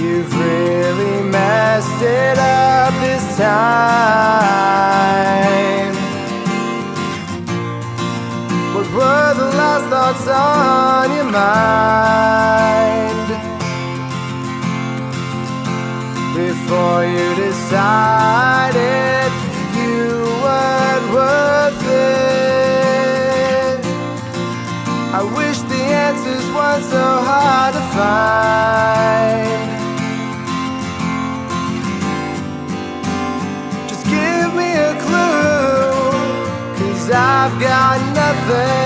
You've really messed it up this time. What were the last thoughts on your mind before you decided you weren't worth it? I wish the answers weren't so hard to find. Just give me a clue, 'cause I've got nothing.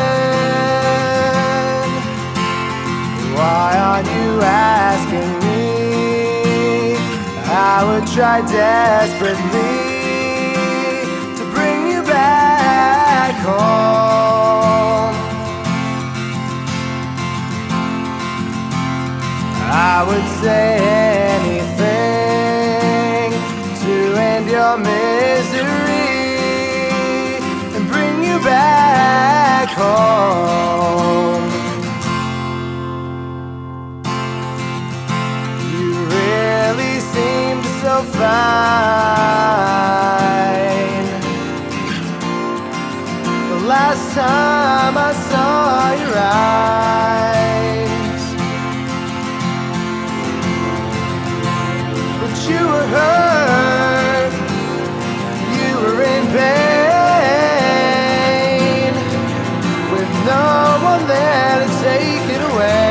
Why aren't you asking me? I would try desperately to bring you back home. I would say anything to end your misery and bring you back home. You really seemed so fine the last time I saw your eyes. You were hurt, you were in pain, with no one there to take it away.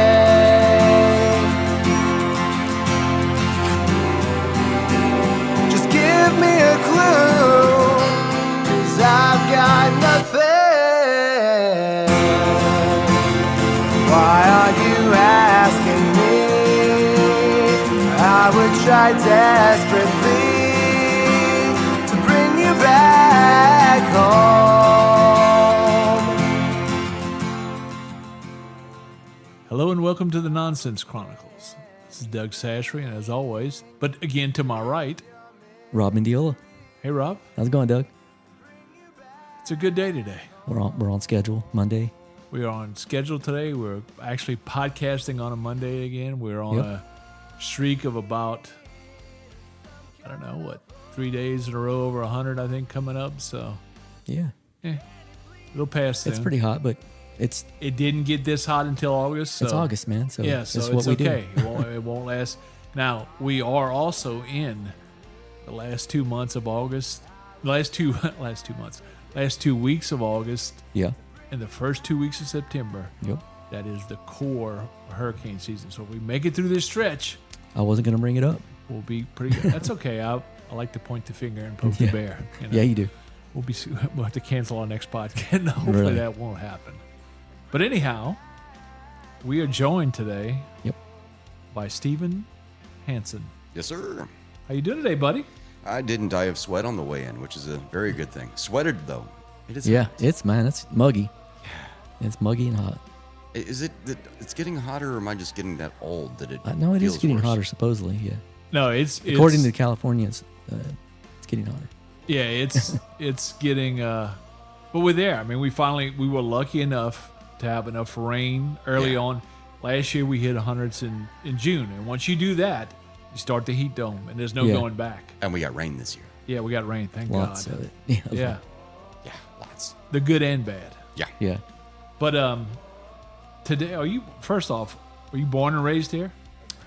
Just give me a clue, 'cause I've got nothing. Why are you asking me? I would try desperately to bring you back home. Hello and welcome to the Nonsense Chronicles. This is Doug Sashry, and as always, but again to my right, Rob Mendiola. hey Rob, How's it going, Doug? it's a good day today. We're on schedule Monday. We are on schedule today. We're actually podcasting on a Monday again. We're on a streak of about, I don't know, 3 days in a row over 100, I think, coming up. So, Yeah. it'll pass soon. It's pretty hot, but It didn't get this hot until August. So it's August, man. So yeah, that's so what it's we okay. do. It won't last. Now, we are also in the last 2 months of August. Last two weeks of August Yeah. and the first 2 weeks of September. Yep. That is the core hurricane season. So if we make it through this stretch, I wasn't going to bring it up. we'll be pretty good. That's okay. I like to point the finger and poke the bear. You know? Yeah, you do. We'll have to cancel our next podcast. Hopefully Really? that won't happen. But anyhow, we are joined today by Stephen Hanson. Yes, sir. How you doing today, buddy? I didn't die of sweat on the way in, which is a very good thing. Sweated, though. It is. Yeah, hot. it's muggy. It's muggy and hot. Is it that it's getting hotter, or am I just getting that old that it No, it is feels getting worse? hotter, supposedly. Yeah. No, it's According to Californians, it's getting hotter. yeah, it's getting. But we're there. I mean, we were lucky enough to have enough rain early on. Last year we hit hundreds in June, and once you do that, you start the heat dome, and there's no going back. And we got rain this year. Yeah, we got rain. Thank Lots God. of it. Yeah. Yeah, Yeah, lots. the good and bad. Yeah. Yeah. But today, were you born and raised here?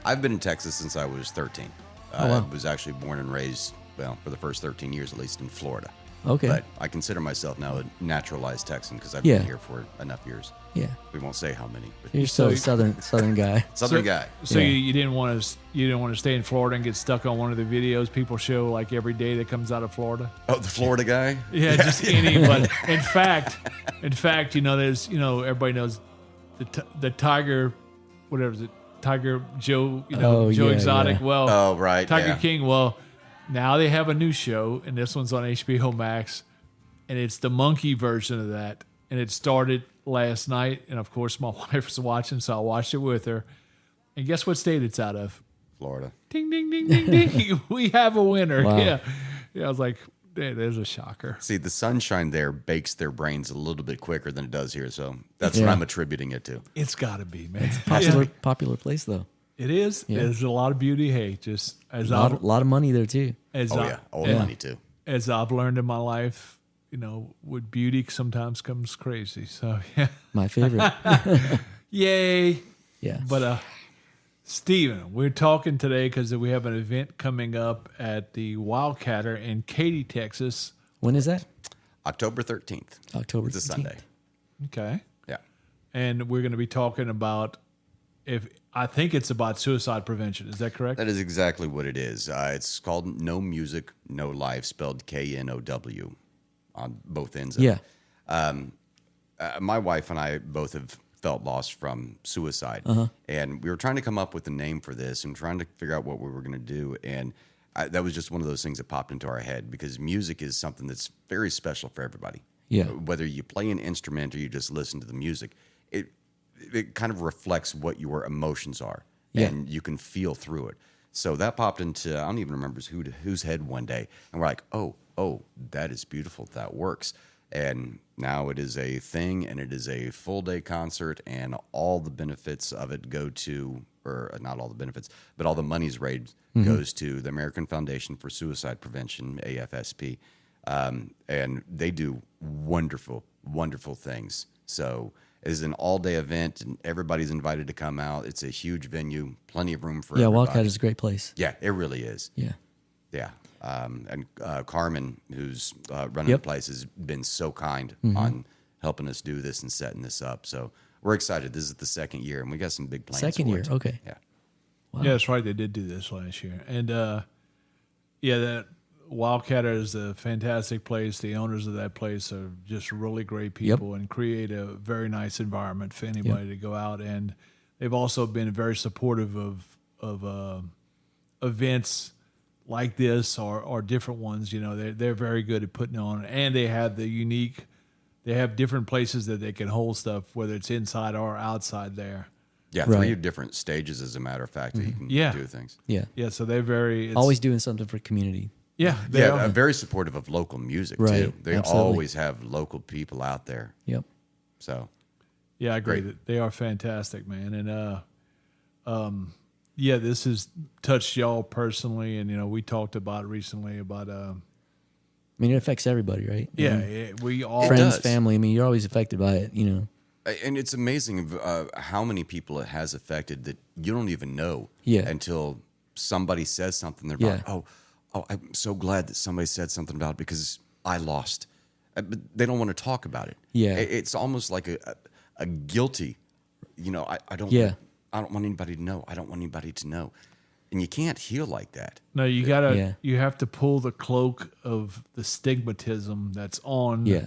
I've been in Texas since I was 13. Oh, wow. I was actually born and raised, well, for the first 13 years at least, in Florida. Okay. But I consider myself now a naturalized Texan because I've Yeah. been here for enough years. Yeah. We won't say how many, but You're still a So- southern guy. Southern guy. So Yeah. you didn't want to stay in Florida and get stuck on one of the videos people show like every day that comes out of Florida. Oh, the Florida guy? Yeah, just any. But in fact, there's everybody knows the Tiger, whatever is it, Tiger Joe, Oh, Joe yeah, Exotic. yeah. Well, Oh, right. Tiger yeah. King. Well, now they have a new show, and this one's on HBO Max, and it's the monkey version of that. And it started last night, and of course my wife was watching, so I watched it with her. And guess what state it's out of? Florida. Ding, ding, ding, ding, ding. We have a winner. Wow. Yeah. I was like, there's a shocker. See, the sunshine there bakes their brains a little bit quicker than it does here, so that's what Yeah. I'm attributing it to. It's got to be, man. Popular place though. It is. Yeah. There's a lot of beauty. Hey, just as A lot of money there too. as Oh I, yeah, all the money too. as I've learned in my life, with beauty sometimes comes crazy. So yeah, My favorite. yay. Yeah. But Stephen, we're talking today because we have an event coming up at the Wildcatter in Katy, Texas. When is that? October 13th. October It's a 13th. Sunday. Okay. Yeah. And we're going to be talking about I think it's about suicide prevention. Is that correct? That is exactly what it is. It's called No Music, No Life, spelled Know on both ends of Yeah. it. My wife and I both have felt lost from suicide. And we were trying to come up with a name for this and trying to figure out what we were going to do. And that was just one of those things that popped into our head because music is something that's very special for everybody. Yeah. Whether you play an instrument or you just listen to the music, it kind of reflects what your emotions are, Yeah. and you can feel through it. So that popped into, I don't even remember whose head one day, and we're like, oh, that is beautiful. That works. And now it is a thing, and it is a full day concert, and all the benefits of it go to, or not all the benefits, but all the money's raised goes to the American Foundation for Suicide Prevention, AFSP. And they do wonderful, wonderful things. So it is an all-day event, and everybody's invited to come out. It's a huge venue, plenty of room for Yeah, everybody. Wildcat is a great place. Yeah, it really is. Yeah. Yeah. And Carmen, who's running Yep. the place, has been so kind on helping us do this and setting this up. So we're excited. This is the second year, and we got some big plans. Second for year, it. okay. Yeah. Wow. Yeah, that's right. They did do this last year. And that Wildcatter is a fantastic place. The owners of that place are just really great people and create a very nice environment for anybody to go out. And they've also been very supportive of events like this or different ones. They're very good at putting on, and they have they have different places that they can hold stuff, whether it's inside or outside there. Yeah, Right. 3 different stages, as a matter of fact, that you can Yeah. do things. Yeah. Yeah, so they're very Always doing something for community. Yeah, they Yeah, are. very supportive of local music, Right, too. They absolutely. always have local people out there. Yep. So, Yeah, I agree. Great. They are fantastic, man. And this has touched y'all personally, and we talked about recently about I mean, it affects everybody, right? we all Friends, does. family. I mean, you're always affected by it, and it's amazing how many people it has affected that you don't even know Yeah. until somebody says something. They're Yeah. like, oh, I'm so glad that somebody said something about it because I lost. But they don't want to talk about it. Yeah. It's almost like a guilty, I don't Yeah. I don't want anybody to know. I don't want anybody to know. And you can't heal like that. No, you gotta. Yeah. You have to pull the cloak of the stigmatism that's on Yeah.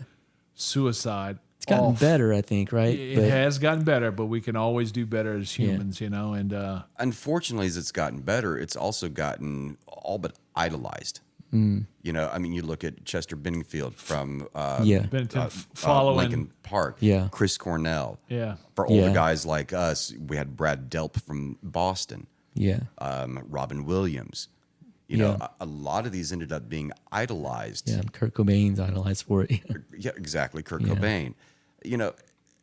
suicide. It's gotten off. better, I think, right? It But- has gotten better, but we can always do better as Yeah. humans, And Unfortunately, as it's gotten better, it's also gotten all but idolized. You look at Chester Benningfield from Yeah. Benton following. Lincoln Park, Yeah. Chris Cornell. Yeah. For older Yeah. guys like us, we had Brad Delp from Boston, Yeah. Robin Williams. Yeah. A lot of these ended up being idolized. Yeah. Kurt Cobain's idolized for it. Yeah, exactly. Kurt Yeah. Cobain.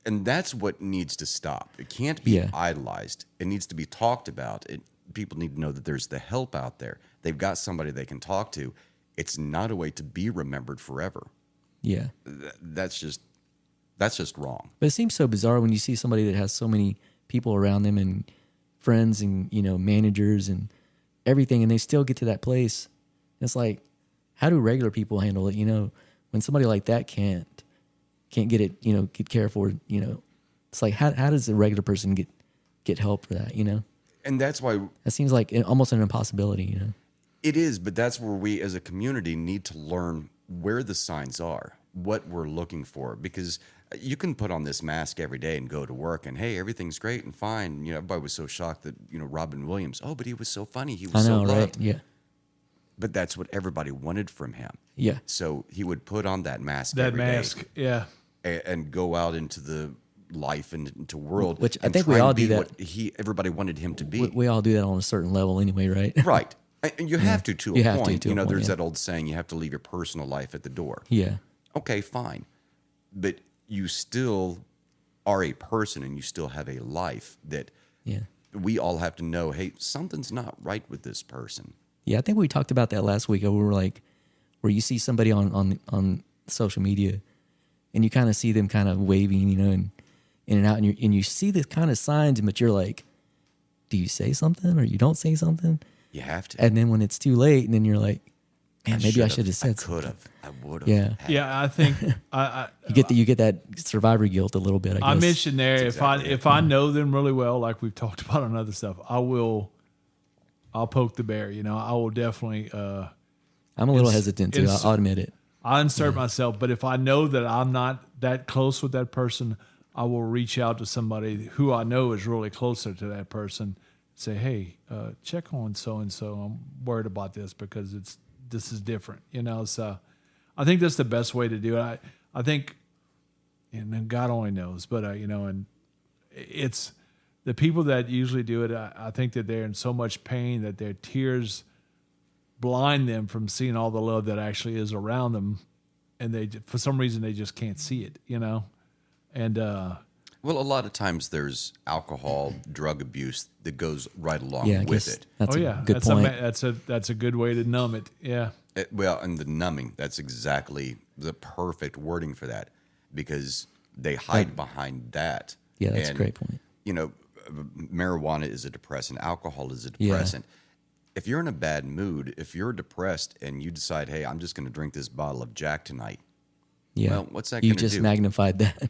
And that's what needs to stop. It can't be Yeah. idolized. It needs to be talked about. People need to know that there's the help out there. They've got somebody they can talk to. It's not a way to be remembered forever. Yeah. That's just wrong. But it seems so bizarre when you see somebody that has so many people around them and friends and, managers and everything, and they still get to that place. And it's like, how do regular people handle it? When somebody like that can't get it, get care for, it's like, how does a regular person get help for that, And that's why That seems like almost an impossibility, it is, but that's where we as a community need to learn where the signs are, what we're looking for, because you can put on this mask every day and go to work and, hey, everything's great and fine. Everybody was so shocked that, Robin Williams, but he was so funny. He was I know, so right? loved. Yeah. But that's what everybody wanted from him. Yeah. So he would put on that mask That every day mask. Yeah. and go out into the life and into world. Which I and think try we and all be do that. what everybody wanted him to be. We all do that on a certain level anyway, right? Right. And you have to You a have to, point. to a point, There's yeah. that old saying, you have to leave your personal life at the door. Yeah. Okay, fine. But you still are a person and you still have a life that Yeah. we all have to know, hey, something's not right with this person. Yeah, I think we talked about that last week. We were like, where you see somebody on social media, and you kind of see them kind of waving, you know, and in and out, and you see the kind of signs, but you're like, do you say something or you don't say something? You have to. And then when it's too late, and then you're like, man, maybe I should have said I could something. have. I would have. Yeah. Yeah, I think You get that survivor guilt a little bit. I guess. I mentioned there exactly if I know them really well, like we've talked about on other stuff, I'll poke the bear. You know, I will definitely. I'm a little hesitant too. I'll admit it. I insert myself, but if I know that I'm not that close with that person, I will reach out to somebody who I know is really closer to that person. Say, hey, check on so and so. I'm worried about this because this is different, you know. So, I think that's the best way to do it. I think, and God only knows, but you know, and it's the people that usually do it. I think that they're in so much pain that their tears blind them from seeing all the love that actually is around them, and they for some reason they just can't see it, you know. And well, a lot of times there's alcohol, drug abuse that goes right along Yeah, I with guess it. that's a good point. That's a good way to numb it. Yeah. Well, and the numbing, that's exactly the perfect wording for that, because they hide behind that. Yeah, that's a And, great point. You know, marijuana is a depressant. Alcohol is a Yeah. depressant. If you're in a bad mood, if you're depressed and you decide, hey, I'm just going to drink this bottle of Jack tonight, Yeah. well, what's that You going to just do? magnified that.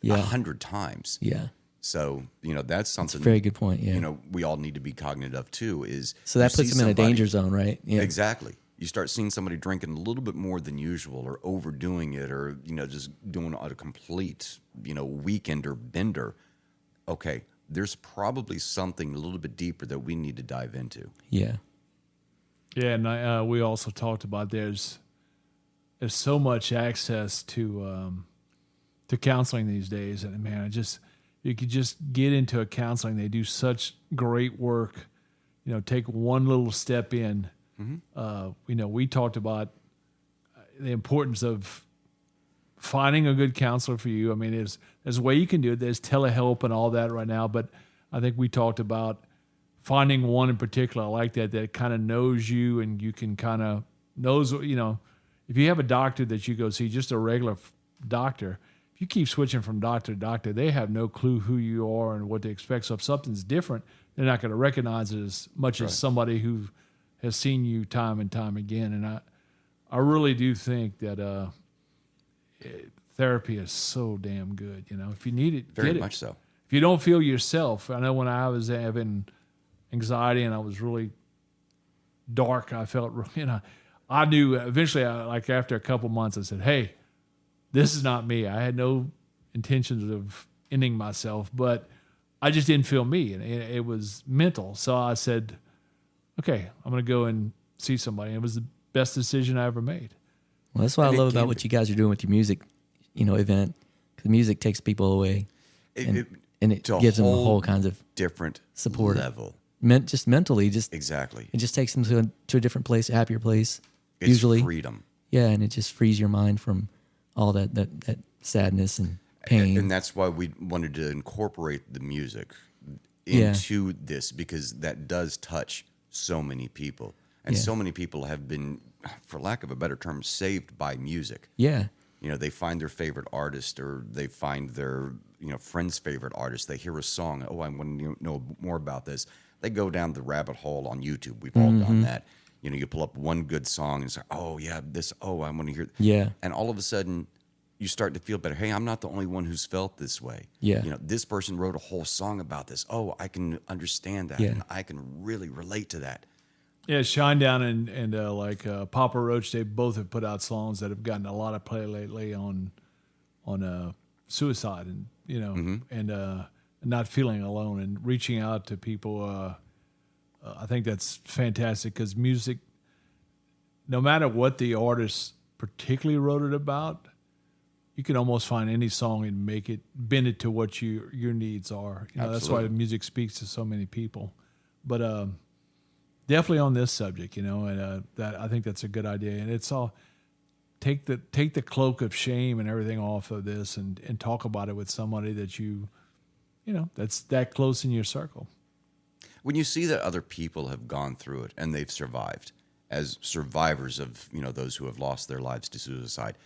Yeah. 100 times. Yeah. So, you know, that's something. Very good point. Yeah. You know, we all need to be cognizant of too. Is So that you puts see them in a somebody- danger zone, right? Yeah. Exactly. You start seeing somebody drinking a little bit more than usual, or overdoing it, or you know, just doing a complete, you know, weekend or bender. Okay, there's probably something a little bit deeper that we need to dive into. Yeah. Yeah, and we also talked about there's so much access to counseling these days, and man, you could just get into a counseling. They do such great work. You know, take one little step in. You know, we talked about the importance of finding a good counselor for you. I mean, there's a way you can do it. There's telehelp and all that right now, but I think we talked about finding one in particular like that kind of knows you, and you can kind of knows, you know, if you have a doctor that you go see, just a regular doctor, if you keep switching from doctor to doctor, they have no clue who you are and what they expect. So if something's different, they're not going to recognize it as much as somebody who has seen you time and time again. And I really do think that therapy is so damn good. You know, if you need it, Very get much it. so. If you don't feel yourself, I know when I was having anxiety and I was really dark, I felt, you know, I knew eventually, like after a couple months, I said, hey, this is not me. I had no intentions of ending myself, but I just didn't feel me, and it was mental. So I said, okay, I'm going to go and see somebody. And it was the best decision I ever made. Well, that's what And I it love can about what you guys are doing with your music, you know, event. Because music takes people away, and it to a gives them a whole whole kinds of different support level. just mentally, Exactly. it just takes them to a different place, a happier place. It's usually, freedom. yeah, and it just frees your mind from all that sadness and pain. And that's why we wanted to incorporate the music Yeah. into this, because that does touch so many people. And Yeah. so many people have been, for lack of a better term, saved by music. Yeah, You know, they find their favorite artist, or they find their, you know, friend's favorite artist. They hear a song. Oh, I want to know more about this. They go down the rabbit hole on YouTube. We've all done that. You know, you pull up one good song and say, oh, yeah, this, oh, I want to hear. Yeah. And all of a sudden, you start to feel better. Hey, I'm not the only one who's felt this way. Yeah. You know, this person wrote a whole song about this. Oh, I can understand that. Yeah. And I can really relate to that. Yeah, Shinedown and Papa Roach, they both have put out songs that have gotten a lot of play lately on suicide, and you know, and not feeling alone and reaching out to people. I think that's fantastic, because music, no matter what the artist particularly wrote it about, you can almost find any song and make it, bend it to what your needs are. You know, that's why Absolutely. music speaks to so many people. But definitely on this subject, you know, and that I think that's a good idea. And it's all take the cloak of shame and everything off of this, and talk about it with somebody that you know, that's that close in your circle. when you see that other people have gone through it and they've survived as survivors of, those who have lost their lives to suicide,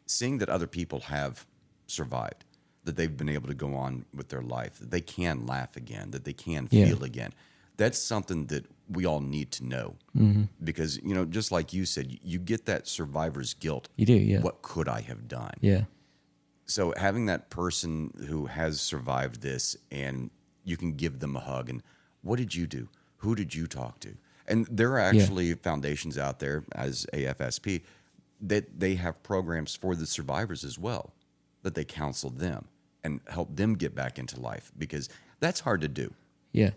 seeing that other people have survived, that they've been able to go on with their life, that they can laugh again, that they can feel again. That's something that we all need to know because, just like you said, you get that survivor's guilt. You do, yeah. What could I have done? Yeah. So having that person who has survived this and you can give them a hug and what did you do? Who did you talk to? And there are actually foundations out there as AFSP that they have programs for the survivors as well, that they counsel them and help them get back into life because that's hard to do. Yeah.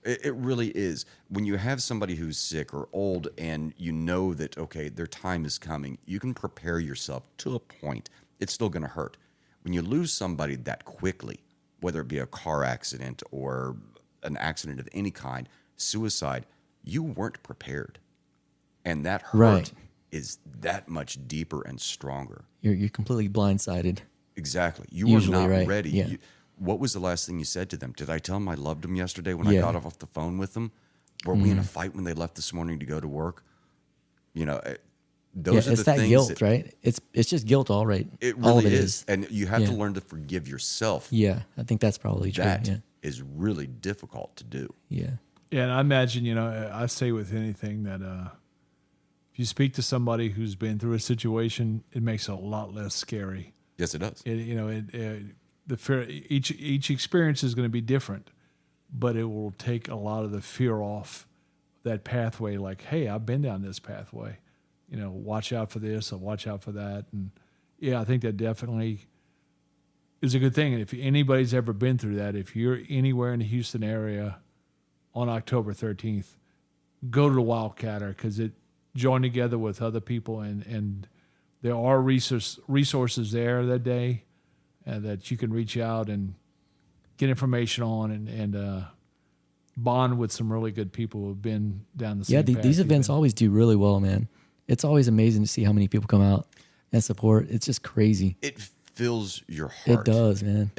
It really is. When you have somebody who's sick or old and you know that, okay, their time is coming, you can prepare yourself to a point. It's still going to hurt. When you lose somebody that quickly, whether it be a car accident or an accident of any kind, suicide, you weren't prepared. And that hurt is that much deeper and stronger. You're completely blindsided. Exactly. You Usually, were not right? ready. Yeah. What was the last thing you said to them? Did I tell them I loved them yesterday when I got off the phone with them? Were we in a fight when they left this morning to go to work? Those are it's the that things guilt, right? It's just guilt, all right. It all really of it is. And you have to learn to forgive yourself. Yeah, I think that's probably true. That Yeah. is really difficult to do. Yeah. Yeah, and I imagine, I say with anything that if you speak to somebody who's been through a situation, it makes it a lot less scary. Yes, it does. The fear, each experience is going to be different, but it will take a lot of the fear off that pathway. Like, hey, I've been down this pathway. Watch out for this or watch out for that. And I think that definitely is a good thing. And if anybody's ever been through that, if you're anywhere in the Houston area on October 13th, go to the Wildcatter because join together with other people and there are resources there that day that you can reach out and get information on and bond with some really good people who have been down the same path. These events always do really well, man. It's always amazing to see how many people come out and support. It's just crazy. It fills your heart. It does, man.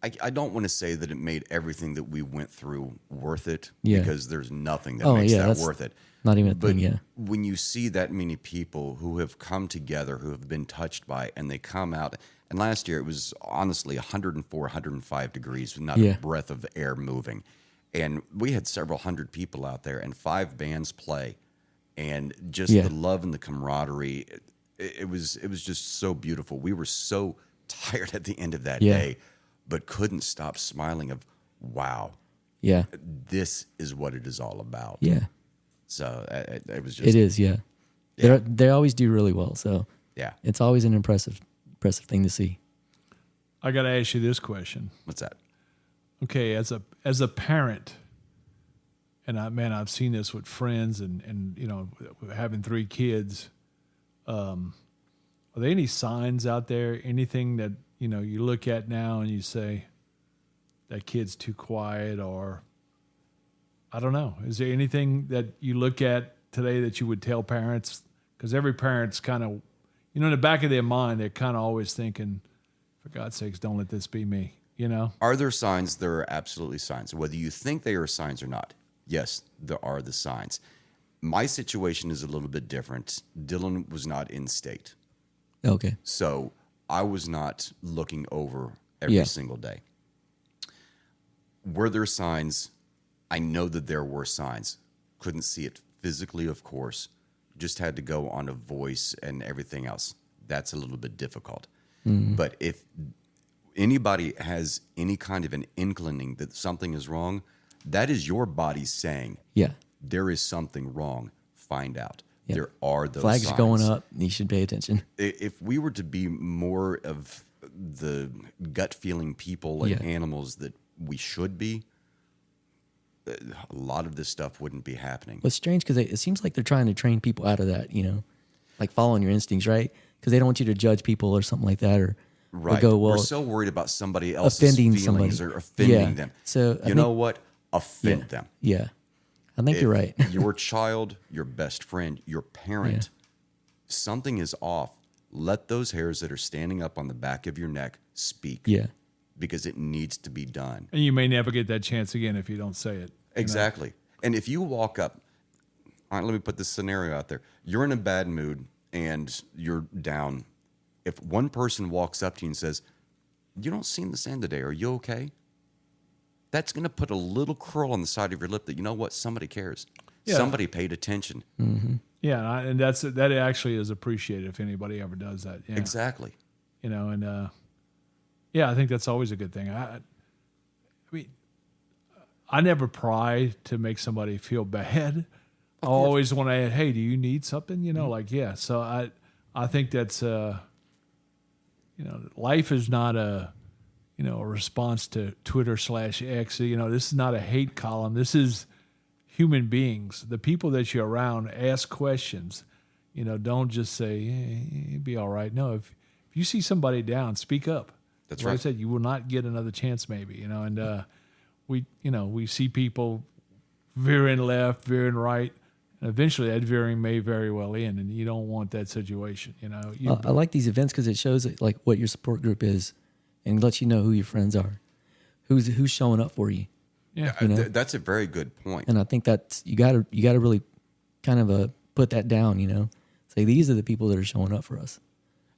I don't want to say that it made everything that we went through worth it because there's nothing that makes that worth it. Not even a thing, When you see that many people who have come together, who have been touched by it, and they come out, and last year it was honestly 104, 105 degrees with not a breath of air moving. And we had several hundred people out there and 5 bands play. And just the love and the camaraderie, it was just so beautiful. We were so tired at the end of that day, but couldn't stop smiling of, wow, this is what it is all about. Yeah. So it was just... It is, yeah. They always do really well. So it's always an impressive thing to see. I got to ask you this question. What's that? Okay, as a parent, and I've seen this with friends and having 3 kids. Are there any signs out there? Anything that you look at now and you say that kid's too quiet, or I don't know. Is there anything that you look at today that you would tell parents? Because every parent's kind of, in the back of their mind, they're kind of always thinking, for God's sakes, don't let this be me. Are there signs? There are absolutely signs. Whether you think they are signs or not, yes, there are the signs. My situation is a little bit different. Dylan was not in state. Okay. So I was not looking over every single day. Were there signs? I know that there were signs. Couldn't see it physically, of course. Just had to go on a voice and everything else. That's a little bit difficult. Mm-hmm. But if anybody has any kind of an inclining that something is wrong, that is your body saying, there is something wrong. Find out. Yeah. There are those flags signs. Going up. You should pay attention. If we were to be more of the gut feeling people and animals that we should be, a lot of this stuff wouldn't be happening. Well, it's strange because it seems like they're trying to train people out of that, like following your instincts, right? Because they don't want you to judge people or something like that, or go, well, we're so worried about somebody else's offending feelings somebody. or offending them. So you know what? Offend them. Yeah, I think you're right. Your child, your best friend, your parent, something is off. Let those hairs that are standing up on the back of your neck speak. Yeah. Because it needs to be done. And you may never get that chance again if you don't say it. Exactly. And if you walk up, all right, let me put this scenario out there. You're in a bad mood and you're down. If one person walks up to you and says, "You don't seem the same today. Are you okay?" That's going to put a little curl on the side of your lip that, you know what, somebody cares. Yeah. Somebody paid attention. Yeah, and that actually is appreciated if anybody ever does that. Yeah. Exactly. You know, and yeah, I think that's always a good thing. I mean, I never pry to make somebody feel bad. I always want to add, "Hey, do you need something?" You know, like, yeah. So I think that's you know, life is not a response to Twitter/X. You know, this is not a hate column. This is human beings. The people that you're around, ask questions. You know, don't just say, "Hey, it'll be all right." No, if you see somebody down, speak up. That's Like right. I said, you will not get another chance, maybe. You know, and we see people veering left, veering right. And eventually, that veering may very well end, and you don't want that situation. You know, I like these events because it shows like what your support group is, and lets you know who your friends are, who's showing up for you. yeah, You know? That's a very good point. And I think that's you got to really kind of put that down. You know, say these are the people that are showing up for us.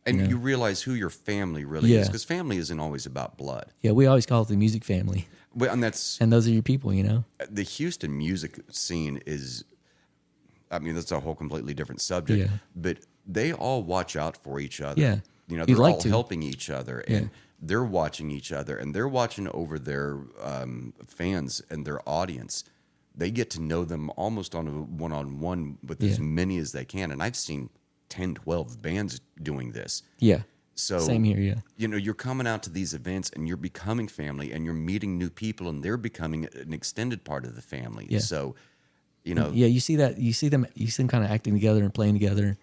And you realize who your family really is, Yeah. because family isn't always about blood. Yeah, we always call it the music family, Well, and that's and those are your people. You know. the Houston music scene is, I mean, that's a whole completely different subject. Yeah. But they all watch out for each other. Yeah. You know, You'd they're like all to. helping each other, and they're watching each other, and they're watching over their fans and their audience. They get to know them almost on a one-on-one with as many as they can. And I've seen 10, 12 bands doing this. Yeah. So Same here. Yeah. you know, you're coming out to these events and you're becoming family, and you're meeting new people, and they're becoming an extended part of the family. Yeah. So, you know, Yeah, you see them kind of acting together and playing together,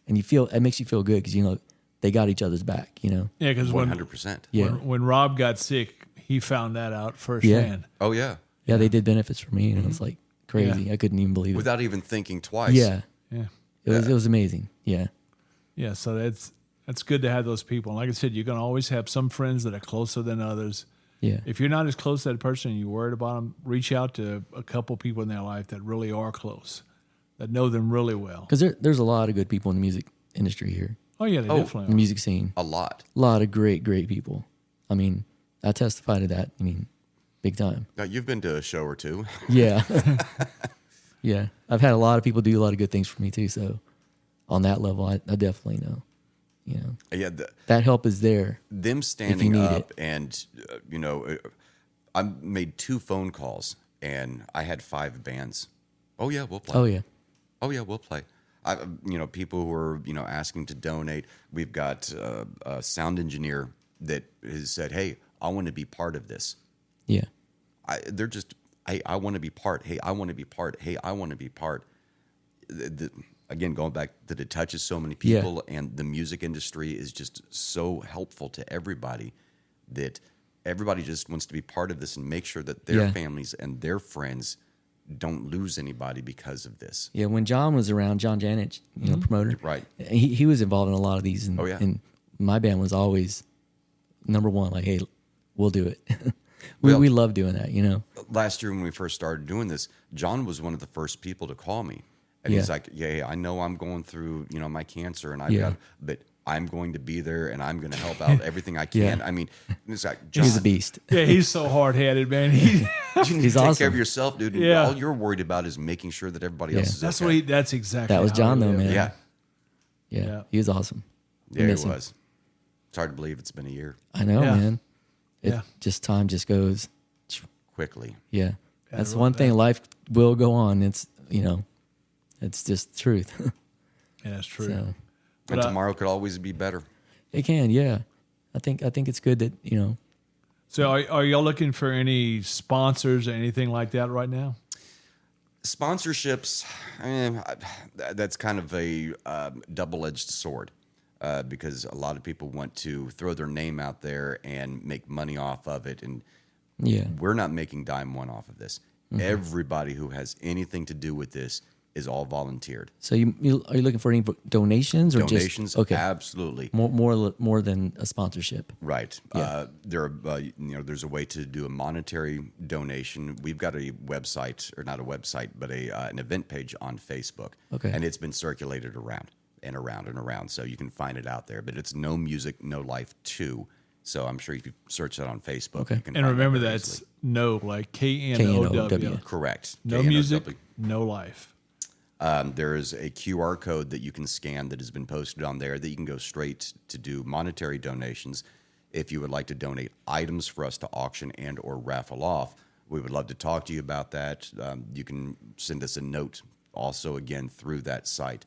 and it makes you feel good because you know they got each other's back. You know. yeah, because when 100%. Yeah. when Rob got sick, he found that out firsthand. Oh yeah. Yeah, they did benefits for me, and it was like crazy. I couldn't even believe it. Without even thinking twice. Yeah, Yeah. it was amazing. Yeah, Yeah, so that's good to have those people. And like I said, you're going to always have some friends that are closer than others. yeah, If you're not as close to that person and you're worried about them, reach out to a couple people in their life that really are close, that know them really well. because there's a lot of good people in the music industry here, Oh, yeah, they definitely the are. music scene. A lot. A lot of great people. I mean, I testify to that. I mean, big time. Now, you've been to a show or two. Yeah, yeah. I've had a lot of people do a lot of good things for me too. So, on that level, I definitely know. You know, Yeah. that help is there. Them standing need up it. and, you know, I made 2 phone calls and I had 5 bands. Oh, yeah, we'll play. Oh yeah, Oh yeah, we'll play. You know, people who are, you know, asking to donate. We've got a sound engineer that has said, "Hey, I want to be part of this." yeah, They're just, "Hey, I want to be part. Hey, I want to be part. Hey, I want to be part." Again, going back that it touches so many Yeah. people, and the music industry is just so helpful to everybody that everybody just wants to be part of this and make sure that their Yeah. families and their friends don't lose anybody because of this. yeah. When John was around, John Janich, you know, promoter, Right. he was involved in a lot of these. And, Oh, yeah. and my band was always number one. Like, hey, we'll do it. Well- we love doing that. You know. Last year when we first started doing this, John was one of the first people to call me. And he's Yeah. like, "Yeah, I know I'm going through, you know, my cancer and Yeah. but I'm going to be there and I'm going to help out everything I can." Yeah. I mean, it's like, John, He's a beast. Yeah, he's so hard-headed, man. you need He's to take care awesome. of yourself, dude. And Yeah. all you're worried about is making sure that everybody else is That's okay. that's exactly That was how John, he though, lived. man. Yeah. Yeah, Yeah. he was awesome. Yeah, it miss him. was. It's hard to believe it's been a year I know, Yeah. man. Yeah. Time just goes. quickly. Yeah, Yeah, that's really one thing. Life will go on. It's it's just the truth. Yeah, that's true. So But And I- tomorrow could always be better. it can. Yeah, I think it's good that So are y'all looking for any sponsors or anything like that right now? Sponsorships, that's kind of a double-edged sword because a lot of people want to throw their name out there and make money off of it, and yeah, we're not making dime one off of this. Everybody who has anything to do with this is all volunteered. So are you looking for any donations or Donations, just okay? absolutely. More than a sponsorship. Right. Yeah. There's a way to do a monetary donation. We've got a website, or not a website, but an event page on Facebook. Okay. And it's been circulated around and around and around, so you can find it out there. But it's No Music, No Life 2. So I'm sure if you search that on Facebook, Okay. you can And find remember that very that's easily. no, like KNOW. KNOW. Correct. No KNOW. music, no life. There is a QR code that you can scan that has been posted on there that you can go straight to do monetary donations. If you would like to donate items for us to auction and or raffle off, we would love to talk to you about that. You can send us a note also, again, through that site.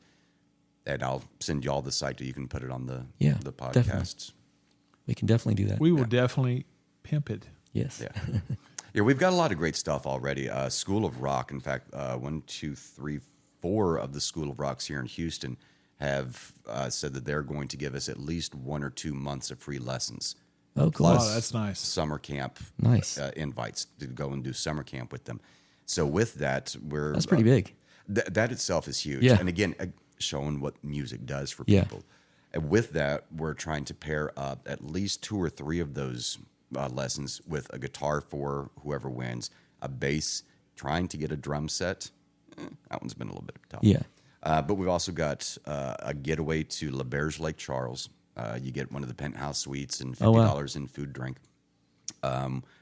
And I'll send you all the site so you can put it on the podcasts. Definitely. We can definitely do that. We will definitely pimp it. Yes. Yeah. Yeah, we've got a lot of great stuff already. School of Rock, in fact, 4 of the School of Rocks here in Houston have said that they're going to give us at least 1 or 2 months of free lessons. Oh, cool. Wow, that's nice. Summer camp Nice. invites to go and do summer camp with them. So with that, That's pretty big. That itself is huge. Yeah. And again, showing what music does for Yeah. people. And with that, we're trying to pair up at least 2 or 3 of those lessons with a guitar for whoever wins, a bass, trying to get a drum set. That one's been a little bit tough. Yeah. But we've also got a getaway to La Berge Lake Charles. You get one of the penthouse suites and $50 in food, drink.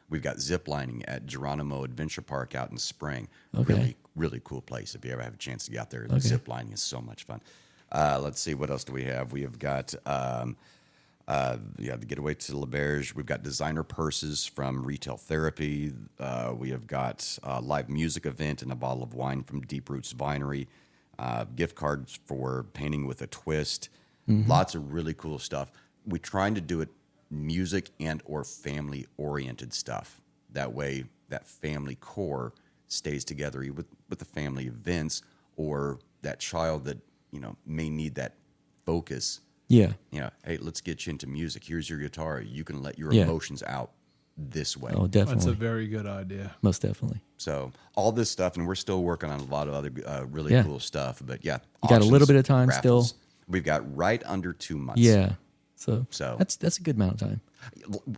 We've got zip lining at Geronimo Adventure Park out in Spring. Okay. Really, really cool place. If you ever have a chance to get out there, zip lining is so much fun. Let's see, what else do we have? We have got the getaway to La Berge. We've got designer purses from Retail Therapy. We have got a live music event and a bottle of wine from Deep Roots Vinery. Gift cards for Painting with a Twist. Lots of really cool stuff. We're trying to do it music and or family oriented stuff. That way, that family core stays together with the family events, or that child that may need that focus. Yeah. Hey, let's get you into music. Here's your guitar. You can let your Yeah. emotions out this way. Oh, That's a definitely. very good idea. Most definitely. So all this stuff, and we're still working on a lot of other really Yeah. cool stuff. But yeah, You got a little auctions, bit of time raffles. still. We've got right under 2 months. Yeah. So So- that's a good amount of time.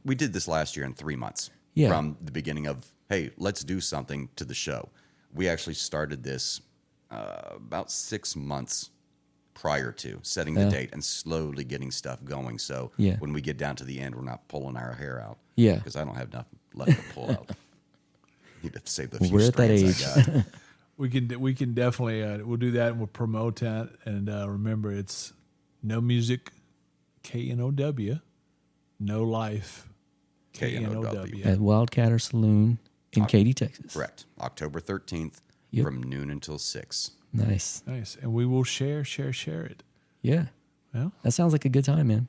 We did this last year in 3 months. Yeah. From the beginning of, hey, let's do something, to the show. We actually started this about 6 months prior to setting the date and slowly getting stuff going. So Yeah. when we get down to the end, we're not pulling our hair out. Yeah. Because I don't have enough left to pull out. Need to save the few We're at that strands age. I got. We can definitely we'll do that and we'll promote that. And remember, it's No Music, KNOW, No Life, KNOW. At Wildcatter Saloon in Katy, Texas. Correct. October 13th Yep. from noon until 6. Nice. Nice, and we will share it. Yeah. Well, That sounds like a good time, man.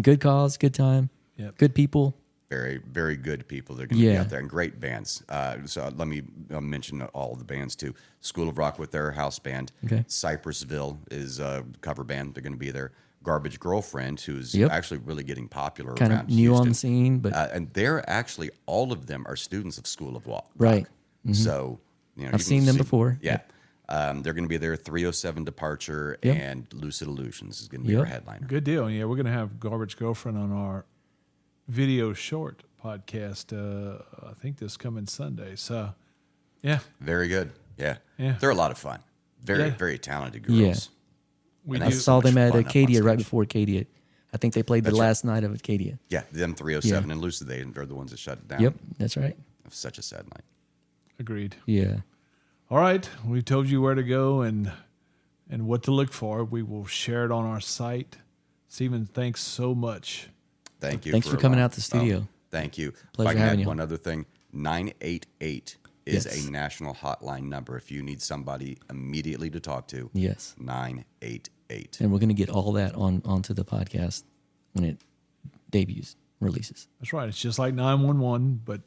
Good cause, good time, Yep. good people. Very, very good people. They're going to be Yeah. out there, and great bands. So let me mention all the bands too. School of Rock with their house band. Okay. Cypressville is a cover band. They're going to be there. Garbage Girlfriend, who's Yep. actually really getting popular Kind around of new on Houston. the scene, but And they're actually, all of them are students of School of Rock. Right. So, you can seen them before. Yeah. They're going to be there. 307 Departure Yep. and Lucid Illusions is going to be Yep. our headliner. good deal. Yeah, we're gonna have Garbage Girlfriend on our video short podcast. I think this coming Sunday. So, yeah, Very good. Yeah. Yeah. They're a lot of fun. Very, Yeah. very talented girls. Yeah. we And I do. that's saw so them much at fun up on Acadia right stage. before Acadia. I think they played the That's right. last night of Acadia. Yeah, them 307 Yeah. and Lucid, they're the ones that shut it down. Yep, that's right. It was such a sad night. Agreed. Yeah. All right, we told you where to go and what to look for. We will share it on our site. Stephen, thanks so much. Thank you. Thanks for coming allowing- out to the studio. Thank you. Pleasure if I can having add you. one other thing, 988 is Yes. a national hotline number if you need somebody immediately to talk to. Yes. 988. And we're going to get all that onto the podcast when it debuts, releases. That's right. It's just like 911, but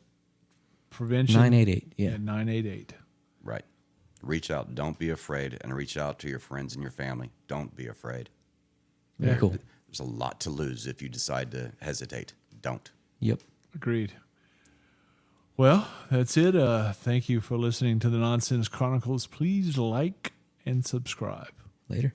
prevention. 988. Yeah. at 988. Right. Reach out. Don't be afraid. And reach out to your friends and your family. Don't be afraid. Very Yeah. cool. There's a lot to lose if you decide to hesitate. Don't. Yep. Agreed. Well, that's it. Thank you for listening to the Nonsense Chronicles. Please like and subscribe. Later.